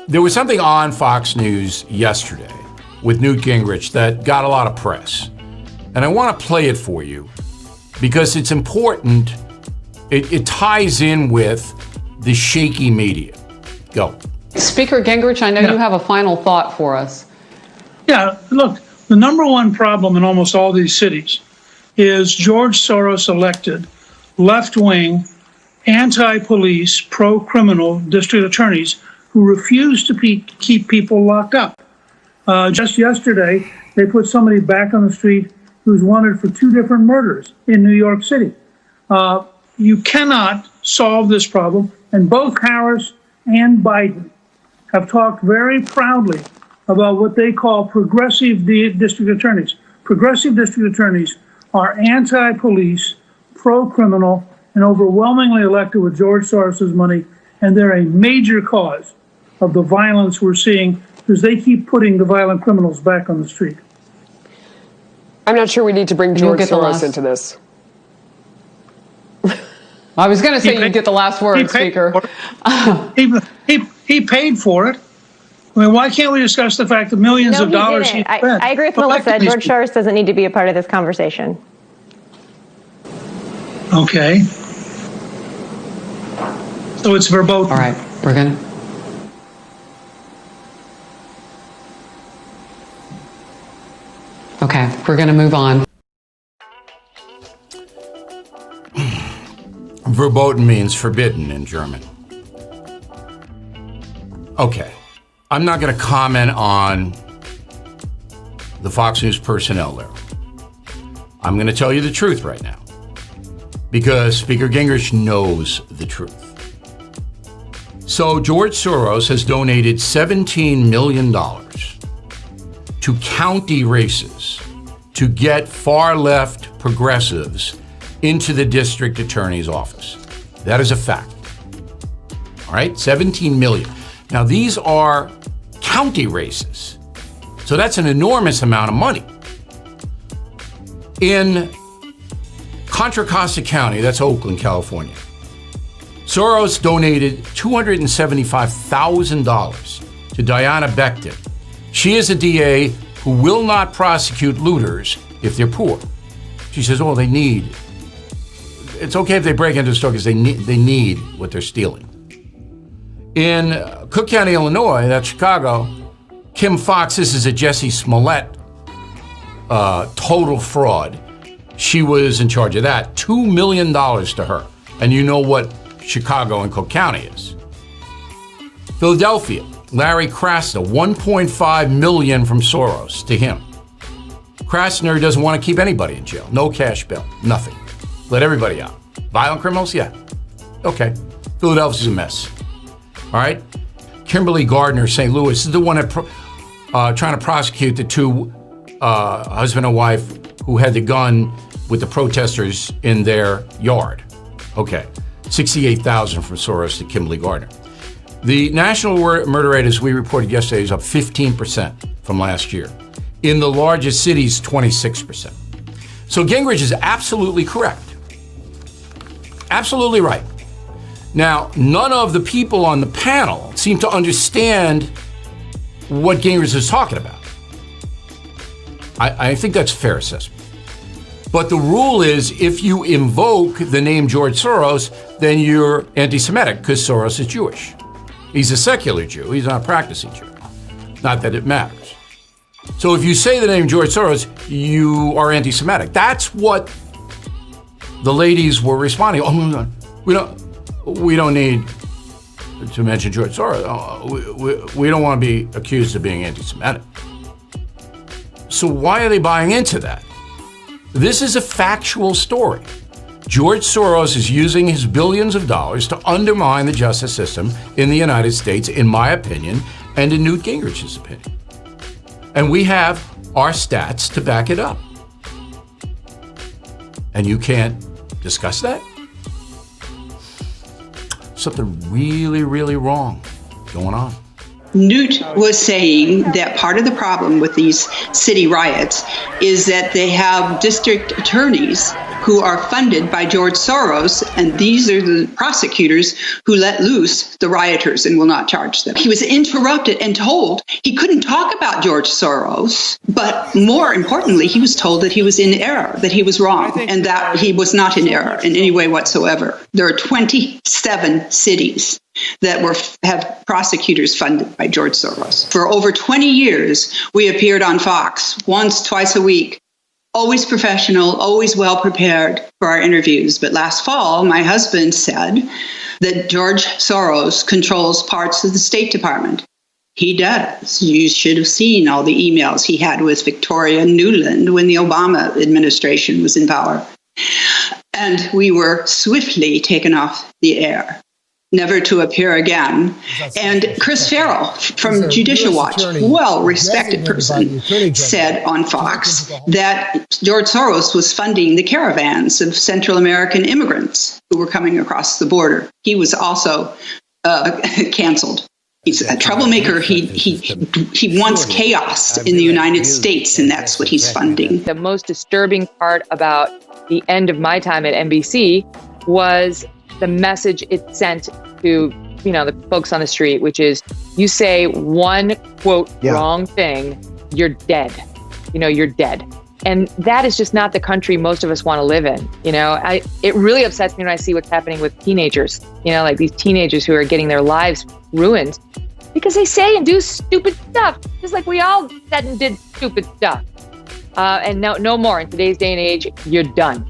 There was something on Fox News yesterday with Newt Gingrich that got a lot of press. And I want to play it for you because it's important. It ties in with the shaky media. Go. Speaker Gingrich, I know you have a final thought for us. Yeah, look, the number one problem in almost all these cities is George Soros elected left-wing, anti-police, pro-criminal district attorneys who refuse to keep people locked up. Just yesterday, they put somebody back on the street who's wanted for 2 different murders in New York City. You cannot solve this problem, and both Harris and Biden have talked very proudly about what they call progressive district attorneys. Progressive district attorneys are anti-police, pro-criminal, and overwhelmingly elected with George Soros's money, and they're a major cause of the violence we're seeing because they keep putting the violent criminals back on the street. I'm not sure we need to bring George Soros into this. I was going to say you get the last word, Speaker. He paid for it. I mean, why can't we discuss the fact that millions of dollars he spent? I agree with Melissa. George Soros doesn't need to be a part of this conversation. Okay. So it's verboten. All right, we're going to. Okay, we're going to move on. Verboten means forbidden in German. Okay. I'm not going to comment on the Fox News personnel there. I'm going to tell you the truth right now because Speaker Gingrich knows the truth. So George Soros has donated $17 million to county races to get far-left progressives into the district attorney's office. That is a fact. All right, 17 million. Now, these are county races. So that's an enormous amount of money. In Contra Costa County, that's Oakland, California, Soros donated $275,000 to Diana Becton. She is a DA who will not prosecute looters if they're poor. She says, oh, they need. It's okay if they break into a store because they need what they're stealing. In Cook County, Illinois, that's Chicago, Kim Fox, this is a Jesse Smollett total fraud. She was in charge of that. $2 million to her. And you know what Chicago and Cook County is. Philadelphia, Larry Krasner, $1.5 million from Soros to him. Krasner doesn't want to keep anybody in jail. No cash bail, nothing. Let everybody out. Violent criminals? Yeah. Okay. Philadelphia's a mess. All right? Kimberly Gardner, St. Louis, is the one that trying to prosecute the 2 husband and wife who had the gun with the protesters in their yard. Okay. $68,000 from Soros to Kimberly Gardner. The national murder rate, as we reported yesterday, is up 15% from last year. In the largest cities, 26%. So Gingrich is absolutely correct. Absolutely right. Now, none of the people on the panel seem to understand what Gingrich is talking about. I think that's a fair assessment. But the rule is if you invoke the name George Soros, then you're anti-Semitic because Soros is Jewish. He's a secular Jew. He's not a practicing Jew. Not that it matters. So if you say the name George Soros, you are anti-Semitic. That's what the ladies were responding. Oh, we don't need to mention George Soros. We don't want to be accused of being anti-Semitic. So why are they buying into that? This is a factual story. George Soros is using his billions of dollars to undermine the justice system in the United States, in my opinion, and in Newt Gingrich's opinion. And we have our stats to back it up. And you can't discuss that? Something really, really wrong going on. Newt was saying that part of the problem with these city riots is that they have district attorneys who are funded by George Soros, and these are the prosecutors who let loose the rioters and will not charge them. He was interrupted and told he couldn't talk about George Soros, but more importantly, he was told that he was in error, that he was wrong, and that he was not in error in any way whatsoever. There are 27 cities that have prosecutors funded by George Soros. For over 20 years, we appeared on Fox once, twice a week, always professional, always well prepared for our interviews. But last fall, my husband said that George Soros controls parts of the State Department. He does. You should have seen all the emails he had with Victoria Nuland when the Obama administration was in power. And we were swiftly taken off the air, never to appear again. And Chris Farrell from Judicial Watch, well-respected person, said on Fox that George Soros was funding the caravans of Central American immigrants who were coming across the border. He was also canceled. He's a troublemaker. He wants chaos in the United States, and that's what he's funding. The most disturbing part about the end of my time at NBC was the message it sent to, the folks on the street, which is, you say one, quote, wrong thing, you're dead. You're dead. And that is just not the country most of us want to live in. It really upsets me when I see what's happening with teenagers, like these teenagers who are getting their lives ruined because they say and do stupid stuff, just like we all said and did stupid stuff. And no more. In today's day and age, you're done.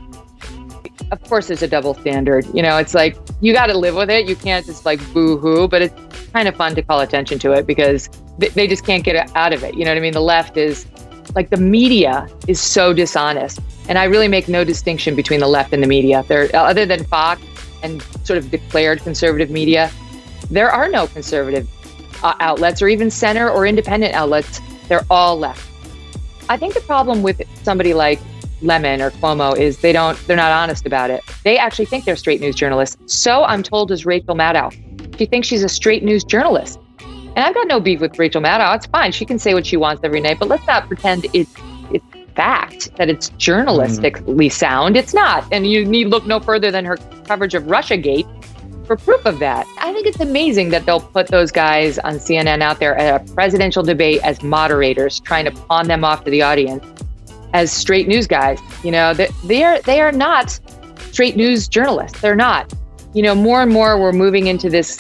Of course, there's a double standard. It's like, you got to live with it. You can't just like boo-hoo, but it's kind of fun to call attention to it because they just can't get out of it. You know what I mean? The left is like, the media is so dishonest. And I really make no distinction between the left and the media. Other than Fox and sort of declared conservative media, there are no conservative outlets or even center or independent outlets. They're all left. I think the problem with somebody like Lemon or Cuomo is they're not honest about it. They actually think they're straight news journalists. So I'm told is Rachel Maddow. She thinks she's a straight news journalist. And I've got no beef with Rachel Maddow. It's fine. She can say what she wants every night, but let's not pretend it's fact that it's journalistically sound. It's not. And you need look no further than her coverage of Russiagate for proof of that. I think it's amazing that they'll put those guys on CNN out there at a presidential debate as moderators, trying to pawn them off to the audience as straight news guys. They are not straight news journalists. They're not. More and more we're moving into this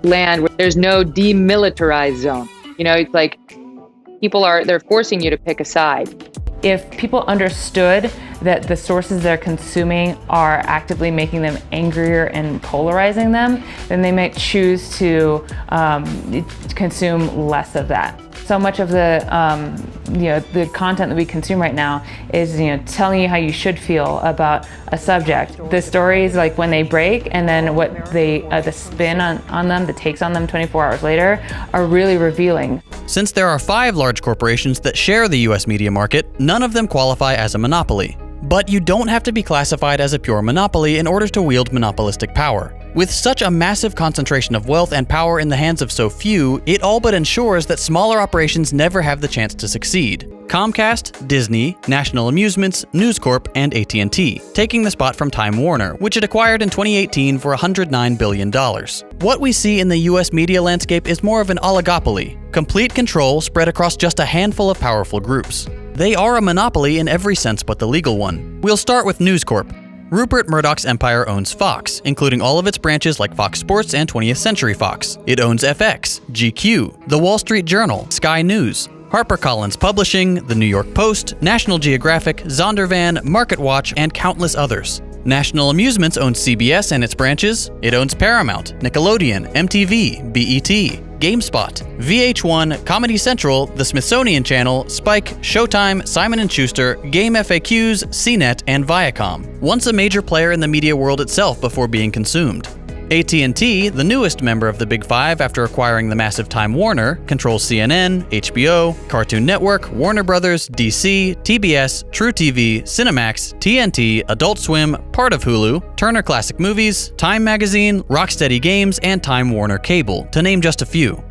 land where there's no demilitarized zone. It's like they're forcing you to pick a side. If people understood that the sources they're consuming are actively making them angrier and polarizing them, then they might choose to consume less of that. So much of the the content that we consume right now is telling you how you should feel about a subject. The stories, like when they break, and then what the spin on them, the takes on them 24 hours later, are really revealing. Since there are 5 large corporations that share the US media market, none of them qualify as a monopoly. But you don't have to be classified as a pure monopoly in order to wield monopolistic power. With such a massive concentration of wealth and power in the hands of so few, it all but ensures that smaller operations never have the chance to succeed. Comcast, Disney, National Amusements, News Corp, and AT&T, taking the spot from Time Warner, which it acquired in 2018 for $109 billion. What we see in the US media landscape is more of an oligopoly, complete control spread across just a handful of powerful groups. They are a monopoly in every sense but the legal one. We'll start with News Corp. Rupert Murdoch's empire owns Fox, including all of its branches like Fox Sports and 20th Century Fox. It owns FX, GQ, The Wall Street Journal, Sky News, HarperCollins Publishing, The New York Post, National Geographic, Zondervan, MarketWatch, and countless others. National Amusements owns CBS and its branches. It owns Paramount, Nickelodeon, MTV, BET, GameSpot, VH1, Comedy Central, The Smithsonian Channel, Spike, Showtime, Simon & Schuster, Game FAQs, CNET, and Viacom, once a major player in the media world itself before being consumed. AT&T, the newest member of the Big Five after acquiring the massive Time Warner, controls CNN, HBO, Cartoon Network, Warner Brothers, DC, TBS, truTV, Cinemax, TNT, Adult Swim, part of Hulu, Turner Classic Movies, Time Magazine, Rocksteady Games, and Time Warner Cable, to name just a few.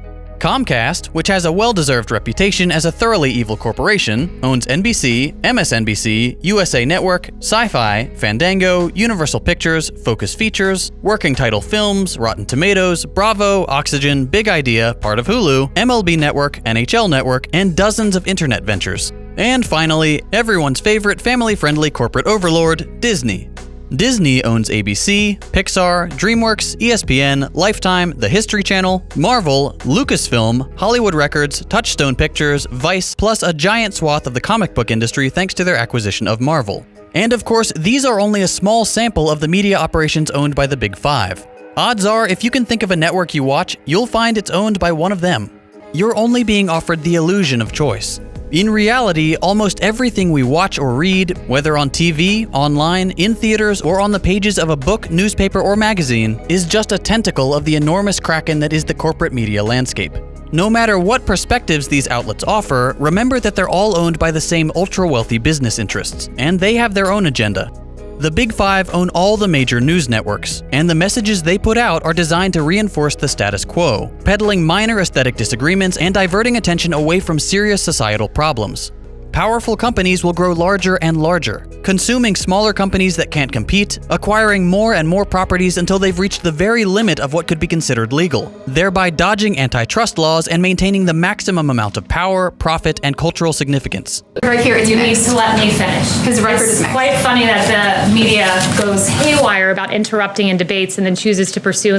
Comcast, which has a well-deserved reputation as a thoroughly evil corporation, owns NBC, MSNBC, USA Network, Sci-Fi, Fandango, Universal Pictures, Focus Features, Working Title Films, Rotten Tomatoes, Bravo, Oxygen, Big Idea, part of Hulu, MLB Network, NHL Network, and dozens of internet ventures. And finally, everyone's favorite family-friendly corporate overlord, Disney. Disney owns ABC, Pixar, DreamWorks, ESPN, Lifetime, The History Channel, Marvel, Lucasfilm, Hollywood Records, Touchstone Pictures, Vice, plus a giant swath of the comic book industry thanks to their acquisition of Marvel. And of course, these are only a small sample of the media operations owned by the Big Five. Odds are, if you can think of a network you watch, you'll find it's owned by one of them. You're only being offered the illusion of choice. In reality, almost everything we watch or read, whether on TV, online, in theaters, or on the pages of a book, newspaper, or magazine, is just a tentacle of the enormous kraken that is the corporate media landscape. No matter what perspectives these outlets offer, remember that they're all owned by the same ultra-wealthy business interests, and they have their own agenda. The Big Five own all the major news networks, and the messages they put out are designed to reinforce the status quo, peddling minor aesthetic disagreements and diverting attention away from serious societal problems. Powerful companies will grow larger and larger, consuming smaller companies that can't compete, acquiring more and more properties until they've reached the very limit of what could be considered legal, thereby dodging antitrust laws and maintaining the maximum amount of power, profit, and cultural significance. Right here, you need to let me finish. Because the record is quite funny that the media goes haywire about interrupting in debates and then chooses to pursue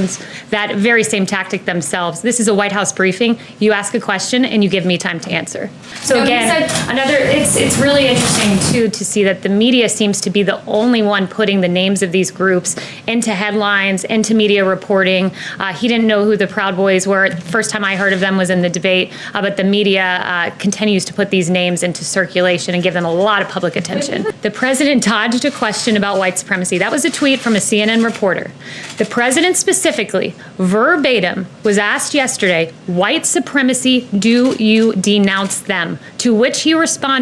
that very same tactic themselves. This is a White House briefing. You ask a question and you give me time to answer. So again, it's really interesting too to see that the media seems to be the only one putting the names of these groups into headlines, into media reporting. He didn't know who the Proud Boys were. The first time I heard of them was in the debate, but the media continues to put these names into circulation and give them a lot of public attention. The president dodged a question about white supremacy. That was a tweet from a CNN reporter. The president specifically, verbatim, was asked yesterday, white supremacy, do you denounce them? To which he responded,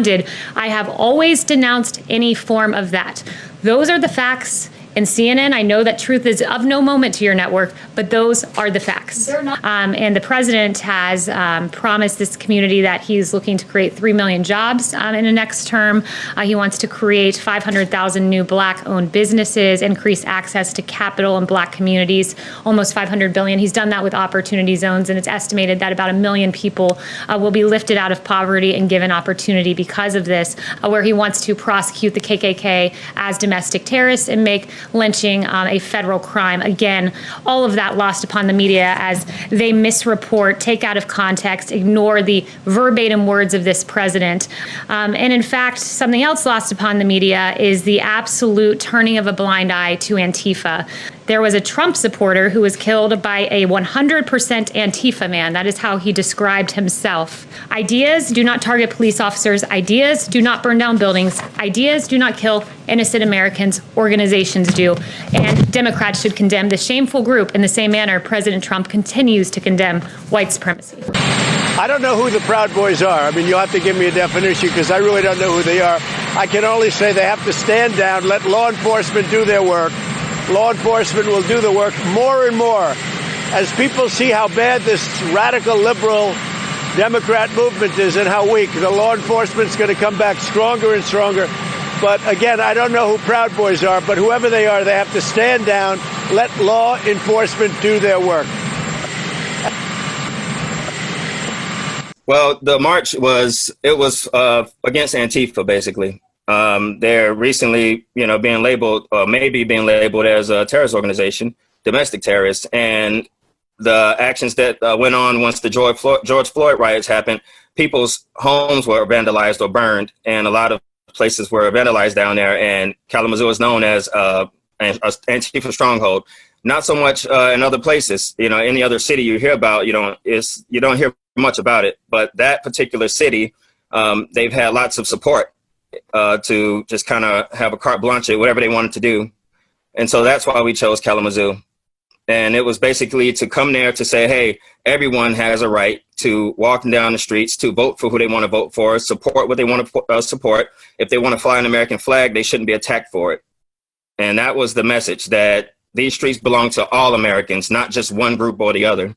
I have always denounced any form of that. Those are the facts. And CNN, I know that truth is of no moment to your network, but those are the facts. And the president has promised this community that he's looking to create 3 million jobs in the next term. He wants to create 500,000 new Black-owned businesses, increase access to capital in Black communities, almost $500 billion. He's done that with opportunity zones, and it's estimated that about 1 million people will be lifted out of poverty and given opportunity because of this, where he wants to prosecute the KKK as domestic terrorists and make lynching a federal crime. Again, all of that lost upon the media as they misreport, take out of context, ignore the verbatim words of this president. And in fact, something else lost upon the media is the absolute turning of a blind eye to Antifa. There was a Trump supporter who was killed by a 100% Antifa man. That is how he described himself. Ideas do not target police officers. Ideas do not burn down buildings. Ideas do not kill innocent Americans. Organizations do. And Democrats should condemn the shameful group in the same manner President Trump continues to condemn white supremacy. I don't know who the Proud Boys are. I mean, you'll have to give me a definition because I really don't know who they are. I can only say they have to stand down, let law enforcement do their work. Law enforcement will do the work more and more as people see how bad this radical liberal Democrat movement is and how weak. The law enforcement's going to come back stronger and stronger. But again, I don't know who Proud Boys are, but whoever they are, they have to stand down, let law enforcement do their work. Well, the march was against Antifa, basically. They're recently, being labeled, or maybe being labeled as a terrorist organization, domestic terrorists. And the actions that went on once the George Floyd riots happened, people's homes were vandalized or burned, and a lot of places were vandalized down there. And Kalamazoo is known as an Antifa stronghold. Not so much in other places. Any other city you hear about, you don't hear much about it. But that particular city, they've had lots of support to just kind of have a carte blanche, whatever they wanted to do. And so that's why we chose Kalamazoo. And it was basically to come there to say, hey, everyone has a right to walk down the streets, to vote for who they want to vote for, support what they want to support. If they want to fly an American flag, they shouldn't be attacked for it. And that was the message, that these streets belong to all Americans, not just one group or the other.